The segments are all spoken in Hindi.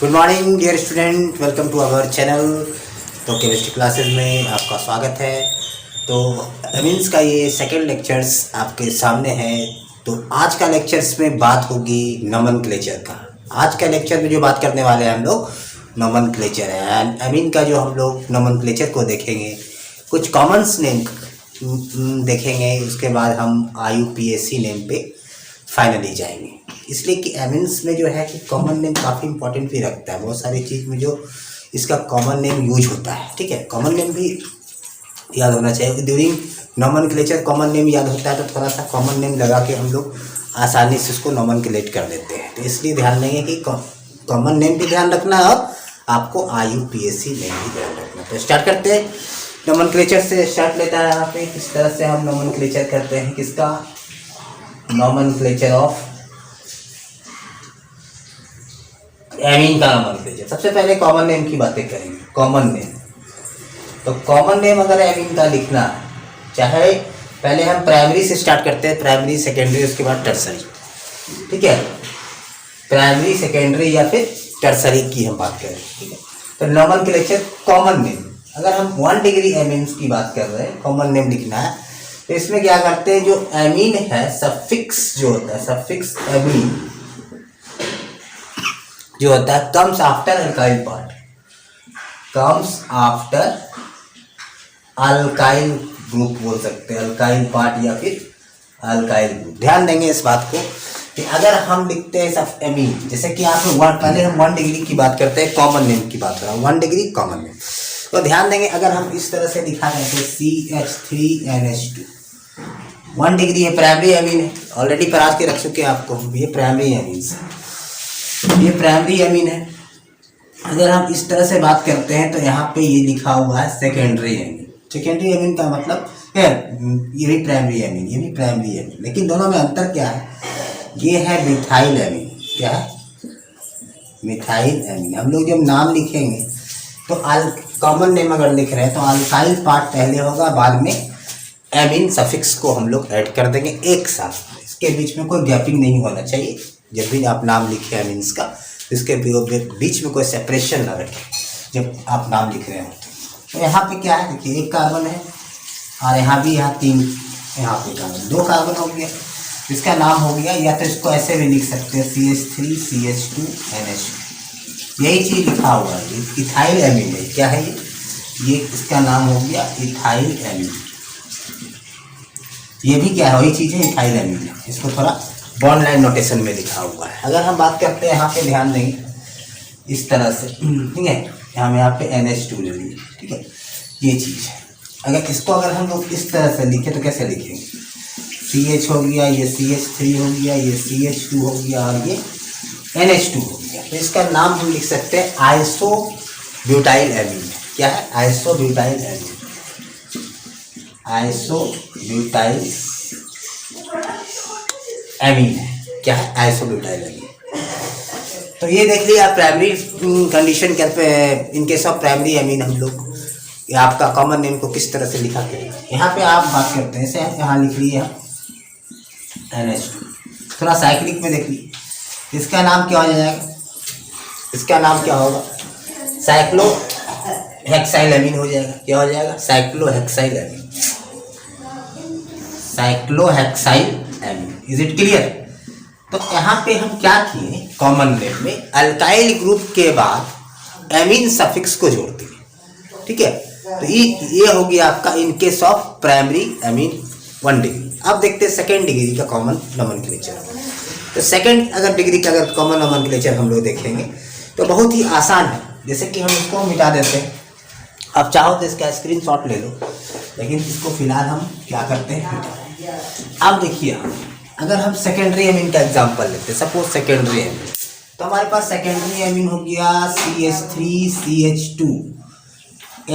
Good morning dear student, welcome to our channel. तो केमिस्ट्री क्लासेस में आपका स्वागत है। तो एमिन्स का ये सेकंड लेक्चर्स आपके सामने है। तो आज का लेक्चर्स में बात होगी नोमेनक्लेचर का। आज का लेक्चर में जो बात करने वाले हैं हम लोग नोमेनक्लेचर है। एंड एमिन का जो हम लोग नोमेनक्लेचर को देखेंगे, कुछ कॉमन्स नेम देखेंगे, उसके बाद हम IUPAC नेम पे फाइनली जाएंगे। इसलिए कि एमिन्स में जो है कि कॉमन नेम काफ़ी इंपॉर्टेंट भी रखता है। बहुत सारी चीज़ में जो इसका कॉमन नेम यूज होता है, ठीक है, कॉमन नेम भी याद होना चाहिए। ड्यूरिंग नोमेनक्लेचर कॉमन नेम याद होता है तो थोड़ा सा कॉमन नेम लगा के हम लोग आसानी से उसको नोमेनक्लेट कर देते हैं। तो इसलिए ध्यान देंगे कि कॉमन नेम भी ध्यान रखना है और आपको IUPAC नेम भी ध्यान रखना। तो स्टार्ट करते हैं। नोमेनक्लेचर से स्टार्ट लेता है यहाँ पे। किस तरह से हम नोमेनक्लेचर करते हैं, किसका नोमेनक्लेचर ऑफ एमीन का नोमेनक्लेचर। सबसे पहले कॉमन नेम की बातें करेंगे। कॉमन नेम, तो कॉमन नेम अगर एमीन का लिखना है, चाहे पहले हम प्राइमरी से स्टार्ट करते हैं, प्राइमरी सेकेंडरी उसके बाद टर्सरी, ठीक है, प्राइमरी सेकेंडरी या फिर टर्सरी की हम बात करें, ठीक है। तो नोमेनक्लेचर कॉमन नेम, अगर हम 1 डिग्री एमीन्स की बात कर रहे हैं, कॉमन नेम लिखना है, तो इसमें क्या करते हैं, जो एमीन है सफिक्स जो होता है, सफिक्स एमीन जो होता है comes after alkyl part, comes after alkyl group बोल सकते हैं, अल्काइल पार्ट या फिर अल्काइल ग्रुप। ध्यान देंगे इस बात को कि अगर हम लिखते हैं सब एमीन, जैसे कि आप पहले हम 1 डिग्री की बात करते हैं, कॉमन नेम की बात कर रहा हूँ, 1 डिग्री कॉमन नेम। तो ध्यान देंगे अगर हम इस तरह से लिखा जाए तो CH3NH2 1 डिग्री है, प्राइमरी एमीन है, ऑलरेडी पढ़ा के रख चुके हैं आपको, ये प्राइमरी एमीन है, ये प्राइमरी एमीन है। अगर हम इस तरह से बात करते हैं तो यहाँ पे ये लिखा हुआ है सेकेंडरी एमीन। सेकेंडरी एमीन का मतलब है ये भी प्राइमरी एमीन, ये भी प्राइमरी एमीन, लेकिन दोनों में अंतर क्या है, ये है मिथाइल एमीन। क्या है? Methyl amine. हम लोग जब नाम लिखेंगे तो कॉमन नेम अगर लिख रहे हैं तो अल्काइल पार्ट पहले होगा, बाद में एमीन सफिक्स को हम लोग ऐड कर देंगे एक साथ। इसके बीच में कोई गैपिंग नहीं होना चाहिए। जब भी आप नाम लिखें एमीन्स का, इसके बीच में कोई सेपरेशन ना रखें जब आप नाम लिख रहे हो। तो यहाँ पे क्या है, देखिए 1 कार्बन है और यहाँ भी 3, यहाँ पे कार्बन, 2 कार्बन हो गया, इसका नाम हो गया, या तो इसको ऐसे भी लिख सकते हैं CH3CH2NH2, यही चीज़ लिखा हुआ है, इथाइल एमीन है। क्या है ये इसका नाम हो गया इथाइल एमीन। ये भी क्या है, वही चीज़ है, इथाइल एमीन है। इसको थोड़ा बॉन्ड लाइन नोटेशन में लिखा हुआ है। अगर हम बात करते हैं यहाँ पे, ध्यान देंगे इस तरह से, ठीक है, यहाँ पे NH2 ले लीजिए, ठीक है, ये चीज़ है। अगर इसको अगर हम लोग इस तरह से लिखें तो कैसे लिखेंगे, CH हो गया, ये CH3 हो गया, ये CH2 हो गया और ये NH2 हो गया। तो इसका नाम हम लिख सकते हैं आइसोब्यूटाइल एमीन। क्या है? आइसोब्यूटाइल एमीन, आइसोब्यूटाइल एमीन है। क्या है? Isobutyl amine. तो ये देख लिया प्राइमरी कंडीशन क्या पे, in case of primary amine हम लोग आपका कॉमन नेम को किस तरह से लिखा करें। यहाँ पे आप बात करते हैं, जैसे यहाँ लिख लिए NH2, थोड़ा साइक्लिक में देख लीजिए, इसका नाम क्या हो जाएगा, इसका नाम क्या होगा, साइक्लो हेक्साइल एमीन हो जाएगा। क्या हो जाएगा? Cyclo hexyl amine, cyclo hexyl amine. Is it clear? तो यहाँ पे हम क्या किए, कॉमन नेम में अल्काइल ग्रुप के बाद एमीन सफिक्स को जोड़ दिए, ठीक है। तो ये हो गया आपका in case of primary amine 1 degree. अब देखते हैं सेकेंड डिग्री का कॉमन नोमेनक्लेचर। तो सेकेंड अगर डिग्री का अगर कॉमन नोमेनक्लेचर हम लोग देखेंगे तो बहुत ही आसान है। जैसे कि हम इसको मिटा देते हैं, आप चाहो तो इसका स्क्रीनशॉट ले लो, लेकिन इसको फिलहाल हम क्या करते हैं, अब देखिए अगर हम सेकेंडरी एमीन का एग्जांपल लेते हैं, सपोज सेकेंडरी एमीन, तो हमारे पास सेकेंडरी एमीन हो गया CH3CH2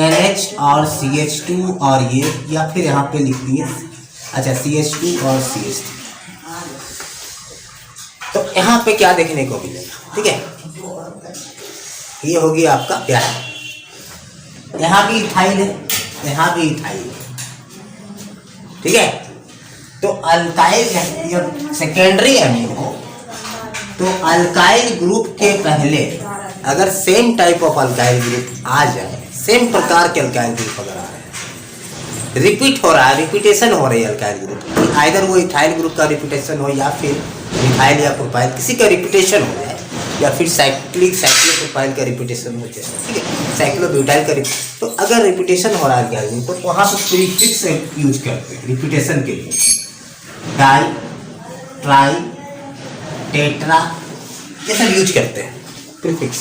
NH और CH2 और ये, या फिर यहाँ पे लिख दिए अच्छा CH2 और CH3। तो यहाँ पे क्या देखने को मिलेगा, ठीक है, ये होगी आपका क्या है, यहाँ भी इथाइल है, यहाँ भी इथाइल है, ठीक है। तो अल्काइल जब सेकेंडरी एमीन हो तो अल्काइल ग्रुप के पहले अगर same type of alkyl group आ जाए, सेम प्रकार के अल्काइल ग्रुप अगर आ रहे हैं, रिपीट हो रहा है, रिपीटेशन हो रही है अल्काइल ग्रुप, आइदर वो इथाइल ग्रुप का रिपीटेशन हो या फिर मिथाइल या प्रोपाइल किसी का रिपीटेशन हो जाए, या फिर साइक्लोप्रोपाइल का रिपीटेशन हो जाए, ठीक है, साइक्लोब्यूटाइल का तो अगर रिपीटेशन हो रहा है अल्काइल ग्रुप तो वहाँ पर प्रीफिक्स यूज करते हैं रिपीटेशन के लिए, डाई, ट्राई, टेट्रा, ये सब यूज करते हैं प्रीफिक्स।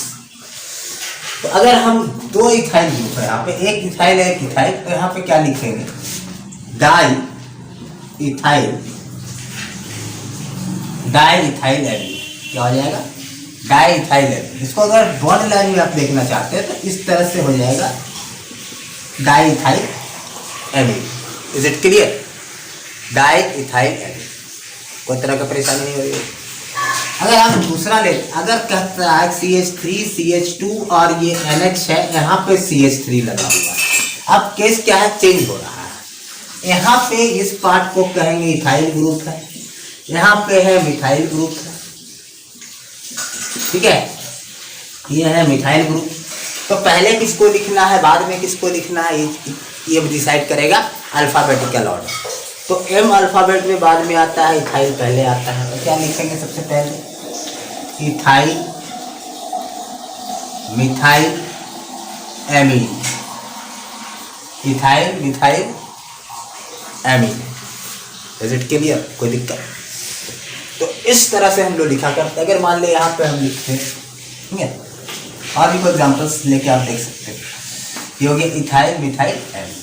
तो अगर हम दो इथाइल ग्रुप है यहाँ पे, एक इथाइल है एक इथाइल, तो यहाँ पे क्या लिखेंगे, di ethyl, di ethyl amine, क्या हो जाएगा, डाई इथाइल एमीन। इसको अगर बॉन्ड लाइन में आप देखना चाहते हैं तो इस तरह से हो जाएगा, di ethyl amine. Is it clear, di ethyl amine, कोई तरह का परेशानी नहीं हो रही है। अगर हम दूसरा ले, अगर कहता है CH3 CH2 और ये NH है, यहाँ पे CH3 लगा हुआ है, अब केस क्या है, चेंज हो रहा है। यहाँ पे इस पार्ट को कहेंगे इथाइल ग्रुप है, यहाँ पे है मिथाइल ग्रुप है, ठीक है, ये है मिथाइल ग्रुप। तो पहले किसको लिखना है बाद में किसको लिखना है, ये डिसाइड करेगा अल्फाबेटिकल ऑर्डर। तो M अल्फाबेट में बाद में आता है, इथाइल पहले आता है। तो क्या लिखेंगे सबसे पहले, ethyl methyl amine, ethyl methyl amine. Is it clear, कोई दिक्कत। तो इस तरह से हम लोग लिखा करते हैं। अगर मान ले यहाँ पे हम लिखते हैं, ठीक है, और भी कोई एग्जाम्पल्स लेके आप देख सकते हैं। ये हो गया इथाइल मिथाइल एमीन।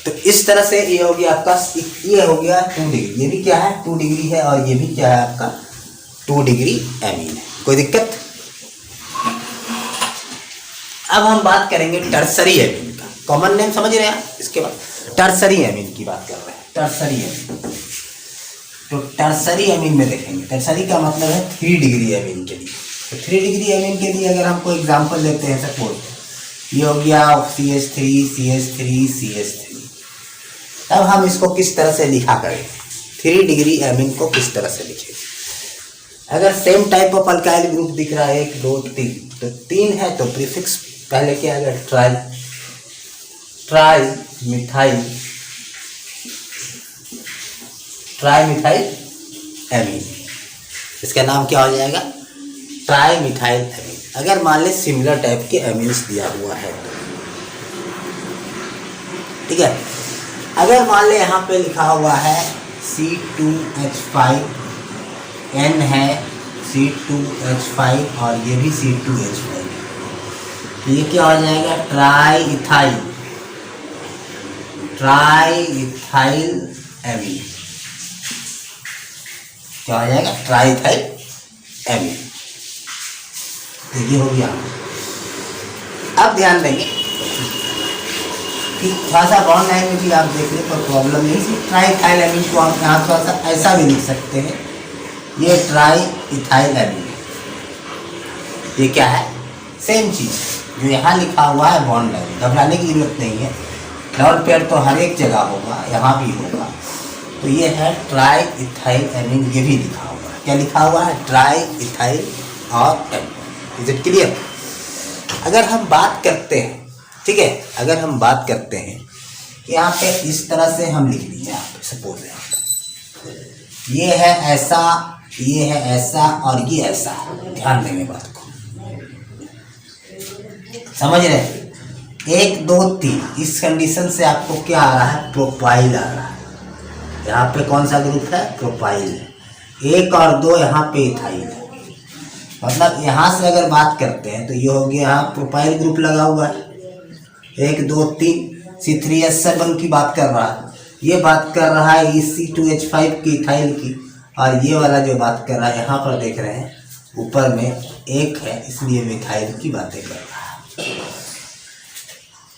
तो इस तरह से ये हो गया आपका, ये हो गया 2 डिग्री, ये भी क्या है 2 डिग्री है, और ये भी क्या है आपका 2 डिग्री एमीन है, कोई दिक्कत। अब हम बात करेंगे टर्सरी एमीन का, कॉमन नेम समझ रहे हैं आप, इसके बाद टर्सरी एमीन की बात कर रहे हैं, टर्सरी एमीन। तो टर्सरी एमीन में देखेंगे, टर्सरी का मतलब है 3 डिग्री एमीन के लिए। तो 3 डिग्री एमीन के लिए अगर हम कोई एग्जाम्पल लेते हैं, सपोज ये हो गया CH3 CH3 CH3, तब हम इसको किस तरह से लिखा करें, 3 डिग्री एमीन को किस तरह से लिखें। अगर same type of alkyl group दिख रहा है 1 2 3, तो 3 है तो प्रीफिक्स पहले क्या है, try, tri methyl, tri methyl amine, इसका नाम क्या हो जाएगा, ट्राई मिथाइल एमीन। अगर मान ले सिमिलर टाइप के एमीन्स दिया हुआ है तो, ठीक है। अगर मान ले यहाँ पे लिखा हुआ है C2H5, N है C2H5 और ये भी C2H5, तो ये क्या हो जाएगा, try ethyl, try ethyl amine, क्या हो जाएगा, ट्राई इथाइल एमीन। ये हो गया। अब ध्यान देंगे कि थोड़ा सा बॉन्ड लाइन में भी आप देख लें कोई प्रॉब्लम नहीं, सिर्फ ट्राई इथाइल एमीन को हम यहाँ थोड़ा सा ऐसा भी लिख सकते हैं, ये ट्राई इथाइल एमीन, ये क्या है, सेम चीज़ जो यहाँ लिखा हुआ है बॉन्ड लाइन, घबराने की जरूरत नहीं है, डॉट पेयर तो हर एक जगह होगा, यहाँ भी होगा। तो ये है ट्राई इथाइल एमीन, ये भी लिखा हुआ है, क्या लिखा हुआ है, ट्राई इथाइल और एमीन। Is it clear. अगर हम बात करते हैं, ठीक है, अगर हम बात करते हैं यहाँ पे इस तरह से हम लिख लीजिए, यहाँ पे सपोज है ये है ऐसा, ये है ऐसा और ये ऐसा, ध्यान देंगे बात को, समझ रहे हैं। 1 2 3 इस कंडीशन से आपको क्या आ रहा है, प्रोपाइल आ रहा है। यहाँ पे कौन सा ग्रुप है, प्रोपाइल है। 1 और 2 यहाँ पे इथाइल है, मतलब यहाँ से अगर बात करते हैं तो ये हो गया, यहाँ प्रोपाइल ग्रुप लगा हुआ है। 1 2 3 C3H7 की बात कर रहा है, ये बात कर रहा है C2H5 की इथाइल की, और ये वाला जो बात कर रहा है यहाँ पर देख रहे हैं ऊपर में 1 है, इसलिए मिथाइल की बातें कर रहा है।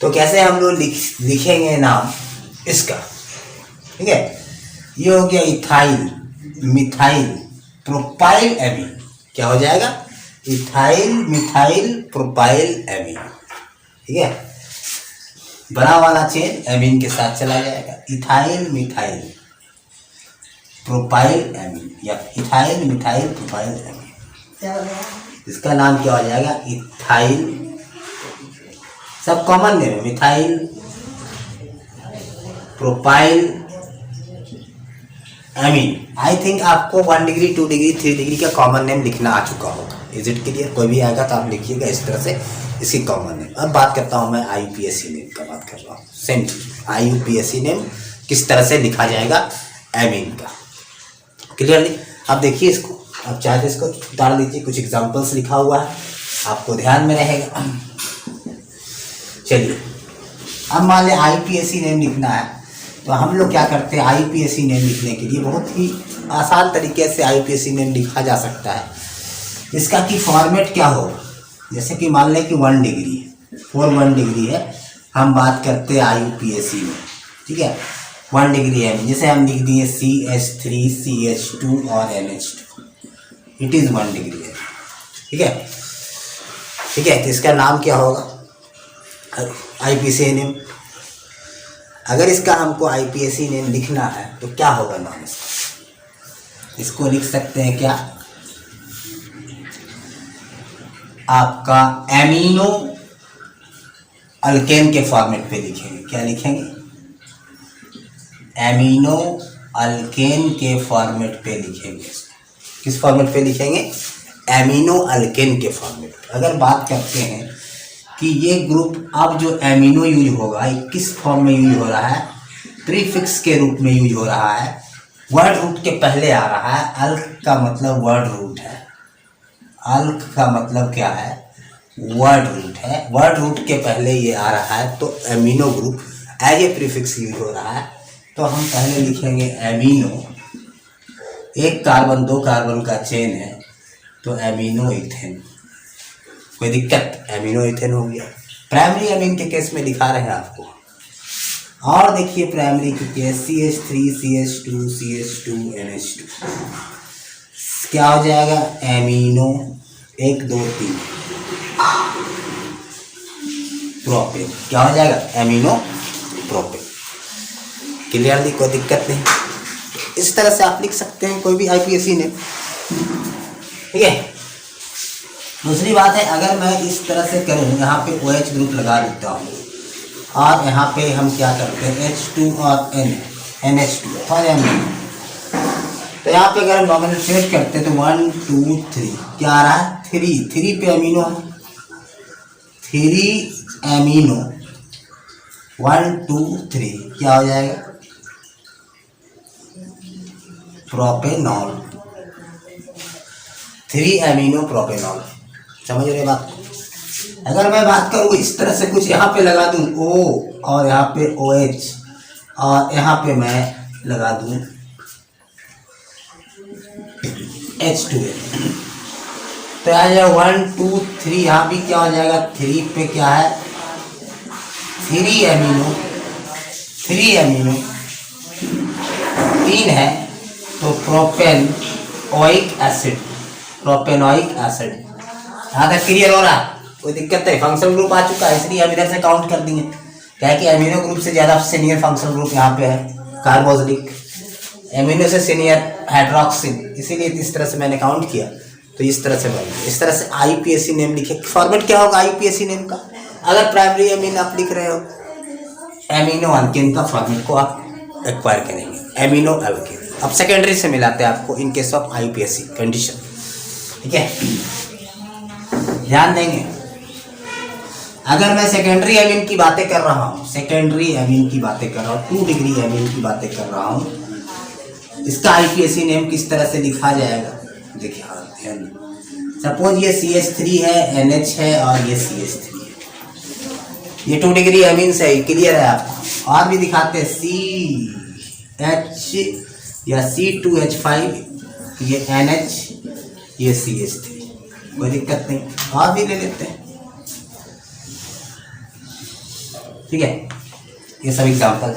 तो कैसे हम लोग लिखेंगे नाम इसका, ठीक है। ये हो गया इथाइल मिथाइल प्रोपाइल एमीन, क्या हो जाएगा, इथाइल मिथाइल प्रोपाइल एमीन, ठीक है। बड़ा वाला चेन एमीन के साथ चला जाएगा, इथाइल मिथाइल प्रोपाइल एमीन या इथाइल मिथाइल प्रोपाइल एमीन। इसका नाम क्या हो जाएगा? इथाइल। सब कॉमन नेम है, methyl, propyl, amine. I think आपको 1 डिग्री 2 डिग्री 3 डिग्री का कॉमन नेम लिखना आ चुका होगा। Is it clear? कोई भी आएगा तो आप लिखिएगा इस तरह से इसकी कॉमन नेम। अब बात करता हूँ मैं IUPAC नेम का, बात कर रहा हूँ सेम IUPAC नेम किस तरह से लिखा जाएगा एमीन का। क्लियरली? अब देखिए इसको, अब चाहे तो इसको उतार लीजिए, कुछ एग्जाम्पल्स लिखा हुआ है आपको ध्यान में रहेगा। चलिए अब मान लें IUPAC नेम लिखना है तो हम लोग क्या करते हैं, IUPAC नेम लिखने के लिए बहुत ही आसान तरीके से IUPAC नेम लिखा जा सकता है। इसका की फॉर्मेट क्या हो, जैसे कि मान लें कि 1 डिग्री है, 1 डिग्री है, हम बात करते हैं IUPAC में, ठीक है। 1 डिग्री है, जैसे हम लिख दिए CH3 CH2 और NH2, इट इज़ 1 डिग्री है, ठीक है। ठीक है, तो इसका नाम क्या होगा? IUPAC name. अगर इसका हमको IUPAC नेम लिखना है तो क्या होगा नाम इसका? इसको लिख सकते हैं क्या, आपका एमिनो अल्केन के फॉर्मेट पे लिखेंगे। क्या लिखेंगे? एमिनो अल्केन के फॉर्मेट पे लिखेंगे। किस फॉर्मेट पे लिखेंगे? एमिनो अल्केन के फॉर्मेट पे। अगर बात करते हैं कि ये ग्रुप अब जो एमिनो यूज होगा ये किस फॉर्म में यूज हो रहा है? प्रीफिक्स के रूप में यूज हो रहा है, वर्ड रूट के पहले आ रहा है। अल्क का मतलब वर्ड रूट है, अल्क का मतलब क्या है? वर्ड रूट है। वर्ड रूट के पहले ये आ रहा है तो amino group as a prefix use हो रहा है। तो हम पहले लिखेंगे एमिनो, 1 कार्बन 2 कार्बन का चेन है तो एमिनो इथेन। कोई दिक्कत? एमिनो इथेन हो गया। प्राइमरी एमीन के केस में दिखा रहे हैं आपको। और देखिए प्राइमरी के case CH3 CH2 CH2 NH2 क्या हो जाएगा? Amino 1 2 3 propane. क्या हो जाएगा? Amino propane. क्लियरली? कोई दिक्कत नहीं। इस तरह से आप लिख सकते हैं कोई भी IUPAC नेम, ठीक है। दूसरी बात है, अगर मैं इस तरह से करूँ, यहाँ पे OH ग्रुप लगा देता हूँ और यहाँ पे हम क्या करते हैं H2 और NH2 तो यहाँ पे अगर हम नॉमिनेट करते हैं तो 1 2 3 क्या आ रहा है? 3 पे अमीनो है, 3 एमिनो 1 2 3 क्या हो जाएगा? प्रोपेनॉल। 3 amino propanol. समझ रहे बात? अगर मैं बात करूँ इस तरह से कुछ यहाँ पे लगा दूँ O और यहाँ पे OH और यहाँ पे मैं लगा दूँ H2 तो आ जाएगा 1 2 3। यहाँ भी क्या हो जाएगा? 3 पे क्या है? 3 एमिनो 3 है तो प्रोपेनोइक एसिड, प्रोपेनोइक एसिड। यहाँ तक क्लियर हो रहा? कोई दिक्कत है? फंक्शनल ग्रुप आ चुका है इसलिए हम इधर से काउंट कर देंगे, क्या है कि एमिनो ग्रुप से ज़्यादा सीनियर फंक्शनल ग्रुप यहाँ पे है कार्बोक्सिलिक, एमिनो से सीनियर हाइड्रोक्सिल, इसीलिए इस तरह से मैंने काउंट किया। तो इस तरह से बनेगा। इस तरह से IUPAC नेम लिखे। फॉर्मेट क्या होगा IUPAC नेम का? अगर प्राइमरी एमीन आप लिख रहे हो, एमिनो अल्केन का फॉर्मेट को आप एक्वायर करेंगे, एमिनो अल्केन। अब सेकेंडरी से मिलाते हैं आपको in case of IUPAC condition, ठीक है। ध्यान देंगे, अगर मैं सेकेंडरी एमीन की बातें कर रहा हूँ, सेकेंडरी एमीन की बातें कर रहा हूँ, 2 डिग्री एमीन की बातें कर रहा हूँ, इसका IUPAC नेम किस तरह से लिखा जाएगा? देखिए सपोज ये CH3 है, NH है और ये CH3 है, ये 2 डिग्री एमीन से क्लियर है आपको। और भी दिखाते हैं CH या C2H5, ये NH, ये CH3, कोई दिक्कत नहीं। और भी ले लेते हैं, ठीक है। ये सब एग्जाम्पल।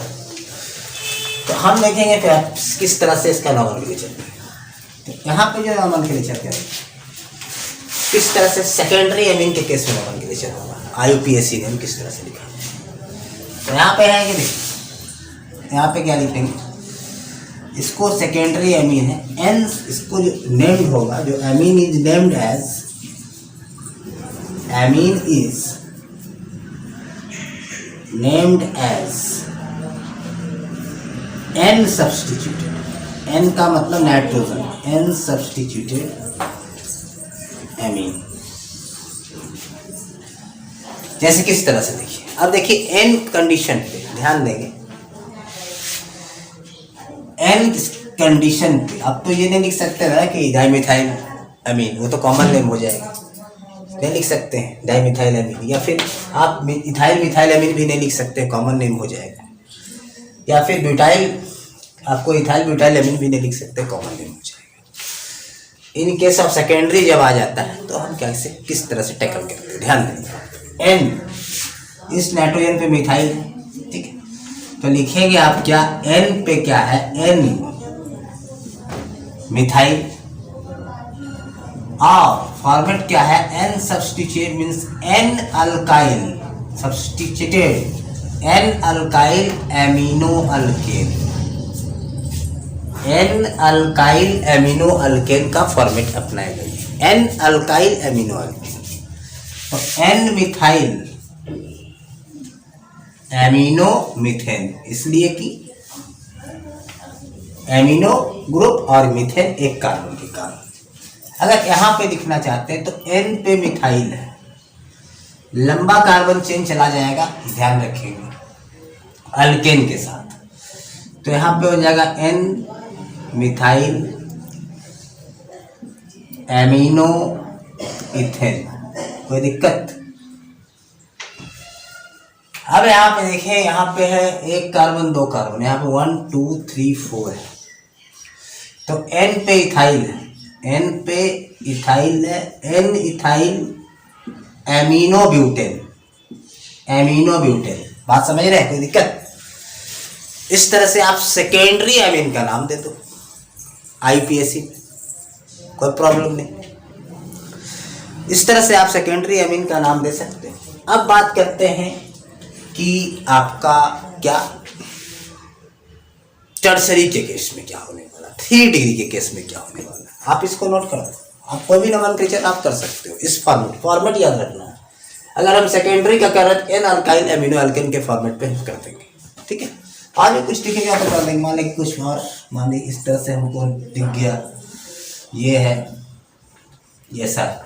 तो हम देखेंगे फिर किस तरह से इसका नॉमेनक्लेचर है। तो यहाँ पे जो नॉमेनक्लेचर है किस तरह से सेकेंडरी एमीन के केस में नॉमेनक्लेचर होगा, IUPAC नेम किस तरह से लिखा। तो यहाँ पे है कि नहीं, यहाँ पे क्या लिखेंगे? इसको सेकेंडरी एमीन है, एन इसको जो नेम्ड होगा, जो amine is named as, amine is named as N substituted, N का मतलब नाइट्रोजन, एन सब्स्टिट्यूटेड एमीन। जैसे किस तरह से देखिए, अब देखिए एन कंडीशन पे ध्यान देंगे, एन कंडीशन पे अब तो ये नहीं लिख सकते ना कि डाइमिथाइल अमीन, वो तो कॉमन नेम हो जाएगा, नहीं लिख सकते हैं डाइमिथाइल अमीन, या फिर आप इथाइल मिथाइल अमीन भी नहीं लिख सकते, कॉमन नेम हो जाएगा, या फिर ब्यूटाइल, आपको इथाइल ब्यूटाइल अमीन भी नहीं लिख सकते, कॉमन नेम हो जाएगा। इन केस ऑफ सेकेंडरी जब आ जाता है तो हम कैसे किस तरह से टैकल करते हैं, ध्यान देंगे। एन इस नाइट्रोजन पे मिथाइल है, ठीक है, तो लिखेंगे आप क्या, एन पे क्या है, एन मिथाइल, और फॉर्मेट क्या है, N substitute means N alkyl substituted, N alkyl amino alkane, N alkyl amino alkane का फॉर्मेट अपनाएगा, एन अल्काइल एमिनो अल्केन। तो एन मिथाइल एमिनो मीथेन, इसलिए कि एमिनो ग्रुप और मीथेन एक कार्बन के कारण। अगर यहां पे लिखना चाहते हैं तो एन पे मिथाइल है, लंबा कार्बन चेन चला जाएगा, ध्यान रखेंगे अल्केन के साथ, तो यहां पे हो जाएगा एन मिथाइल एमिनो इथेन, कोई दिक्कत। अब यहाँ पे देखें, यहाँ पे है एक कार्बन दो कार्बन, यहाँ पे 1 2 3 4 है, तो एन पे इथाइल है, एन पे इथाइल है, N ethyl amino butane, amino butane, बात समझ रहे हैं, कोई दिक्कत। इस तरह से आप सेकेंडरी एमीन का नाम दे दो आईपीएसी, कोई प्रॉब्लम नहीं, इस तरह से आप सेकेंडरी एमीन का नाम दे सकते हैं। अब बात करते हैं कि आपका क्या टर्सरी के केस में क्या होने वाला, 3 डिग्री के केस में क्या होने वाला, आप इसको नोट करो, आप कोई भी नोमेनक्लेचर आप कर सकते हो, इस फॉर्मेट याद रखना है। अगर हम सेकेंडरी का कर रहे एन अल्काइल एमिनो अल्केन के फॉर्मेट पे कर देंगे, ठीक है, आगे कुछ दिखेगा तो कर देंगे, मान लें कुछ और, मान लें इस तरह से हमको दिख गया, ये है, ये सर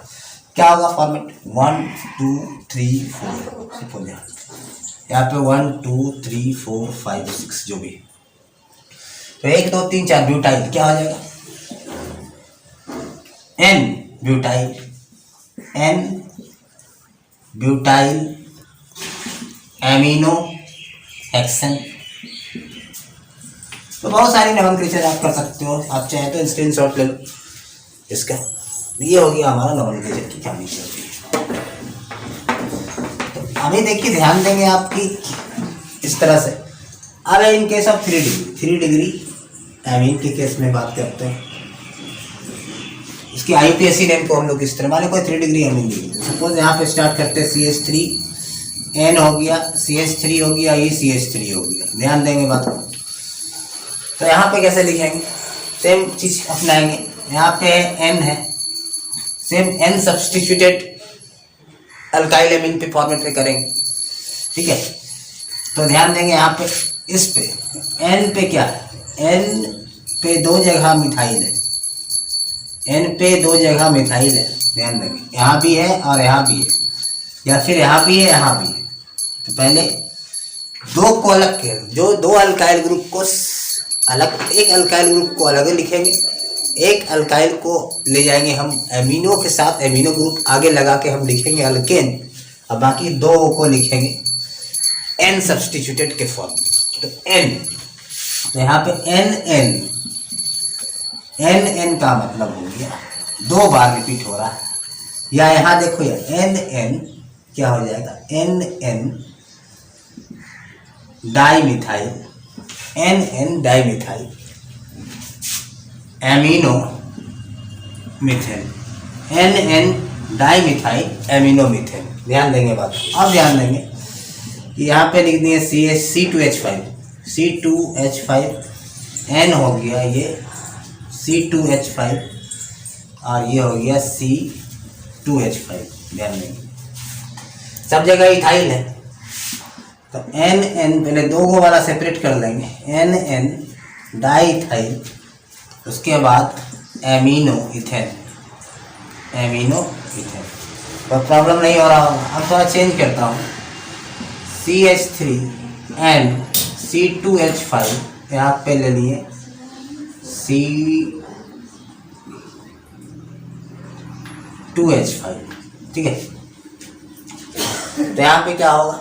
क्या होगा फॉर्मेट, 1 2 3 4, सिंपल, यहाँ पे 1 2 3 4 5 6 जो भी, तो 1 2 3 4 ब्यूटाइल क्या हो जाएगा, N butyl, N butyl amino hexane. तो बहुत सारी नोमेनक्लेचर आप कर सकते हो, आप चाहे तो स्क्रीनशॉट ले लो इसका, ये हो गया हमारा नोमेनक्लेचर की कहानी चल रही है। तो अभी देखिए ध्यान देंगे आपकी इस तरह से। अब in case of 3 degree amine के केस में बात करते हैं, इसकी आईपीएसी नेम को हम लोग इस तरह, मान लो कोई 3 डिग्री एमीन दी, सपोज यहाँ पे स्टार्ट करते हैं CH3 N हो गया, CH3 हो गया, ये CH3 हो गया, ध्यान देंगे बात को। तो यहाँ पे कैसे लिखेंगे, सेम चीज अपनाएंगे, यहाँ पे N है, same N substituted alkyl amine पे फॉर्मेट पे करेंगे, ठीक है। तो ध्यान देंगे यहाँ पे इस पे N पे क्या है, N पे 2 जगह मिथाइल है, N पे 2 जगह मिथाइल है, ध्यान देंगे, यहाँ भी है और यहाँ भी है, या फिर यहाँ भी है यहाँ भी है। तो पहले 2 को अलग कर, जो 2 अल्काइल ग्रुप को अलग, एक अल्काइल ग्रुप को अलग लिखेंगे, एक अल्काइल को ले जाएंगे हम एमिनो के साथ, एमिनो ग्रुप आगे लगा के हम लिखेंगे अल्केन, और बाकी 2 को लिखेंगे N सब्स्टिट्यूटेड के फॉर्म में। तो N, तो यहाँ पे NN का मतलब हो गया 2 बार रिपीट हो रहा है, या यहाँ देखो यार NN क्या हो जाएगा, NN dimethyl, NN dimethyl amino methane, NN dimethyl amino methane. ध्यान देंगे बात, अब ध्यान देंगे कि यहाँ पे लिख दिए C2H5, N हो गया ये C2H5 और ये हो गया C2H5। ध्यान देंगे सब जगह इथाइल है, तो NN पहले दो गो वाला सेपरेट कर लेंगे, NN डाइथाइल, उसके बाद एमिनो इथेन, एमिनो इथेन। तो प्रॉब्लम नहीं हो रहा होगा। अब थोड़ा चेंज करता हूँ, CH3N C2H5 यहाँ पे ले लिए C2H5, ठीक है। तो यहाँ पे क्या होगा,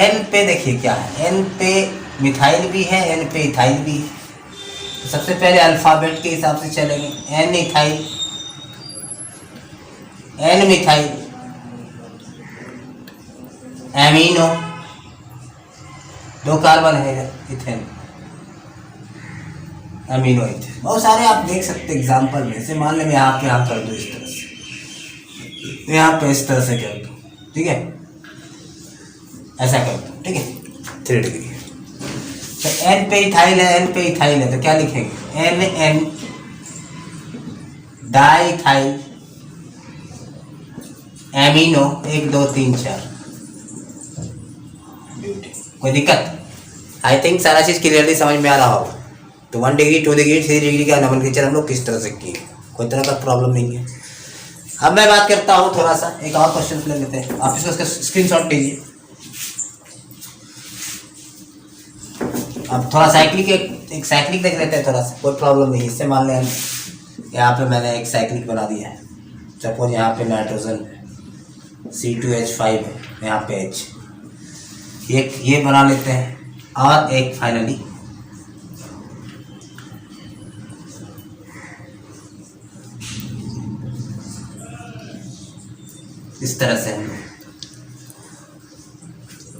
N पे देखिए क्या है, N पे मिथाइल भी है, N पे इथाइल भी है। तो सबसे पहले अल्फ़ाबेट के हिसाब से चलेंगे, N ethyl, N methyl, amino, दो कार्बन है इथेन, एमिनो इथेन। बहुत सारे आप देख सकते हैं एग्जाम्पल में। जैसे मान लें मैं यहाँ पे यहाँ कर दूँ इस तरह से, यहाँ पे इस तरह से कर दूँ, ठीक है, ऐसा कर दूँ, ठीक है, 3 डिग्री। तो N पे इथाइल है, N पे इथाइल है, तो क्या लिखेंगे, NN डाइथाइल एमिनो 1 2 3 4। कोई दिक्कत? आई थिंक सारा चीज़ क्लियरली समझ में आ रहा होगा। तो 1 डिग्री 2 डिग्री 3 डिग्री का नोमेनक्लेचर हम लोग किस तरह से किए, कोई तरह का प्रॉब्लम नहीं है। अब मैं बात करता हूँ थोड़ा सा, एक और क्वेश्चन ले लेते हैं, आप इसका स्क्रीनशॉट लीजिए। अब थोड़ा साइक्लिक एक साइक्लिक देख लेते हैं थोड़ा सा, कोई प्रॉब्लम नहीं। इससे मान लें यहाँ पे मैंने एक साइक्लिक बना दिया है, सपोज यहाँ पे नाइट्रोजन C2H5 है, यहाँ पे H, ये बना लेते हैं। और एक फाइनली इस तरह से हम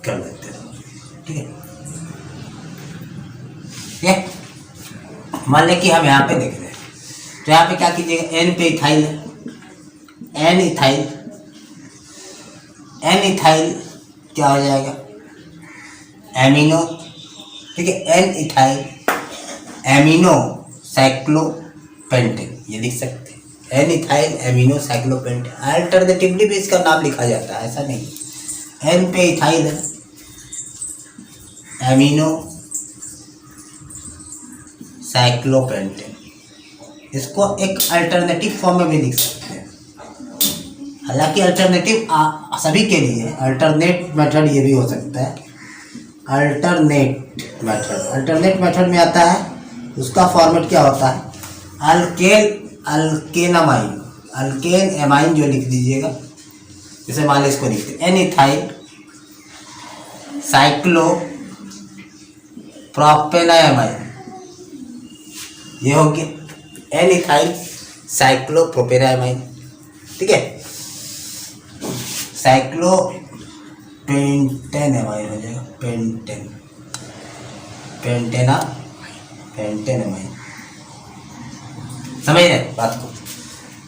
कर लेते हैं, ठीक है। मान लें कि हम यहाँ पे देख रहे हैं, तो यहाँ पे क्या कीजिएगा, N पे इथाइल है, N इथाइल, N इथाइल क्या हो जाएगा, एमिनो, ठीक है, N इथाइल एमिनो साइक्लोपेंटेन, ये लिख सकते हैं, N ethyl amino cyclopentane. Alternatively भी इसका नाम लिखा जाता है, ऐसा नहीं। N पे इथाइल है, एमिनो साइक्लोपेंटेन, इसको एक अल्टरनेटिव फॉर्म में भी लिख सकते हैं। हालांकि अल्टरनेटिव सभी के लिए, अल्टरनेट मेथड ये भी हो सकता है, अल्टरनेट मेथड में आता है। उसका फॉर्मेट क्या होता है, अल्केनामाइन, अल्केन एमाइन जो लिख दीजिएगा। जैसे मान लीजिए इसको लिखते हैं, N इथाइल साइक्लो प्रोपेनामाइन, ये हो गया N इथाइल साइक्लोप्रोपेनामाइन, ठीक है, साइक्लो पेंटेनामाइन हो जाएगा, पेंटेनामाइन। समझ रहे बात को?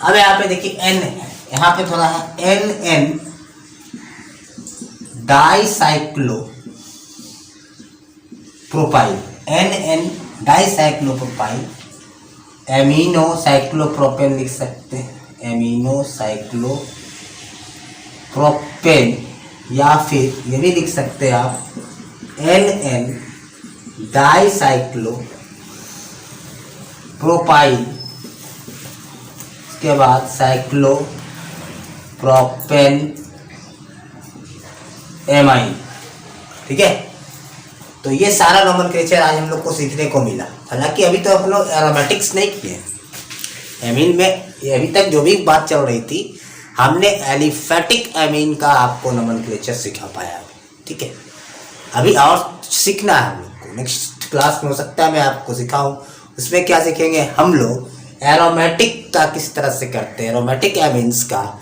अब यहाँ पे देखिए N है, यहाँ पे थोड़ा है NN dicyclopropyl, NN dicyclopropyl amino cyclopropane लिख सकते हैं, एमिनो साइक्लोप्रोपेन, या फिर ये भी लिख सकते हैं आप NN डाइसाइक्लो प्रोपाइल, इसके बाद साइक्लो प्रोपेन एमाइन, ठीक है। तो ये सारा नोमेनक्लेचर आज हम लोग को सीखने को मिला। हालांकि अभी तो हम लोग एरोमेटिक्स नहीं किए, एमीन में ये अभी तक जो भी बात चल रही थी हमने एलिफेटिक एमीन का आपको नोमेनक्लेचर सिखा पाया, ठीक है। अभी और सीखना है हम लोग को, नेक्स्ट क्लास में हो सकता है मैं आपको सिखाऊं। उसमें क्या सीखेंगे हम लोग, एरोमेटिक का किस तरह से करते हैं, एरोमेटिक एमीन्स का,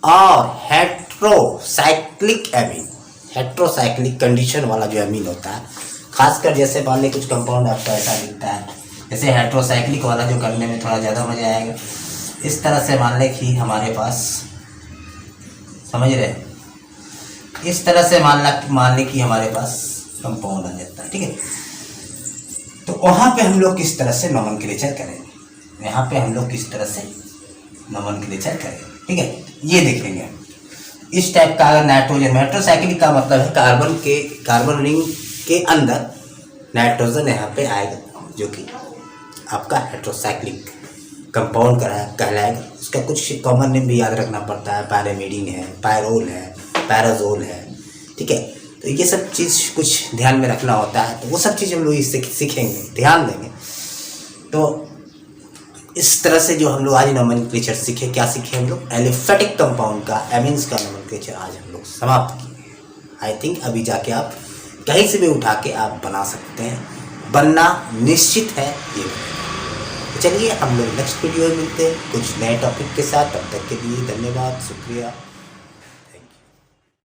और हेट्रोसाइक्लिक एमीन, हेट्रोसाइक्लिक कंडीशन वाला जो एमीन होता है, खासकर जैसे मान लीजिए कुछ कंपाउंड आपको ऐसा दिखता है, जैसे हेट्रोसाइक्लिक वाला जो करने में थोड़ा ज़्यादा मजा आएगा। इस तरह से मान लें कि हमारे पास, समझ रहे हैं, इस तरह से मान लें कि हमारे पास कंपाउंड आ जाता है, ठीक है। तो वहाँ पे हम लोग किस तरह से नोमेनक्लेचर करेंगे, यहाँ पे हम लोग किस तरह से नोमेनक्लेचर करेंगे, ठीक है, ये देखेंगे। इस टाइप का अगर नाइट्रोजन, हेटेरोसाइक्लिक का मतलब है कार्बन रिंग के अंदर नाइट्रोजन यहाँ पे आएगा, जो कि आपका हेटेरोसाइक्लिक कंपाउंड कहलाएगा। उसका कुछ कॉमन नेम भी याद रखना पड़ता है, पैरामिडीन है, पायरोल है, पैराजोल है, ठीक है। तो ये सब चीज़ कुछ ध्यान में रखना होता है, तो वो सब चीज़ हम लोग इससे सीखेंगे, ध्यान देंगे। तो इस तरह से जो हम लोग आज नोमेनक्लेचर सीखे, क्या सीखे हम लोग, एलिफेटिक कंपाउंड का, एमीन्स का नोमेनक्लेचर आज हम लोग समाप्त किए। आई थिंक अभी जाके आप कहीं से भी उठा के आप बना सकते हैं, बनना निश्चित है ये। तो चलिए हम लोग नेक्स्ट वीडियो में मिलते हैं कुछ नए टॉपिक के साथ। तब तक के लिए धन्यवाद, शुक्रिया।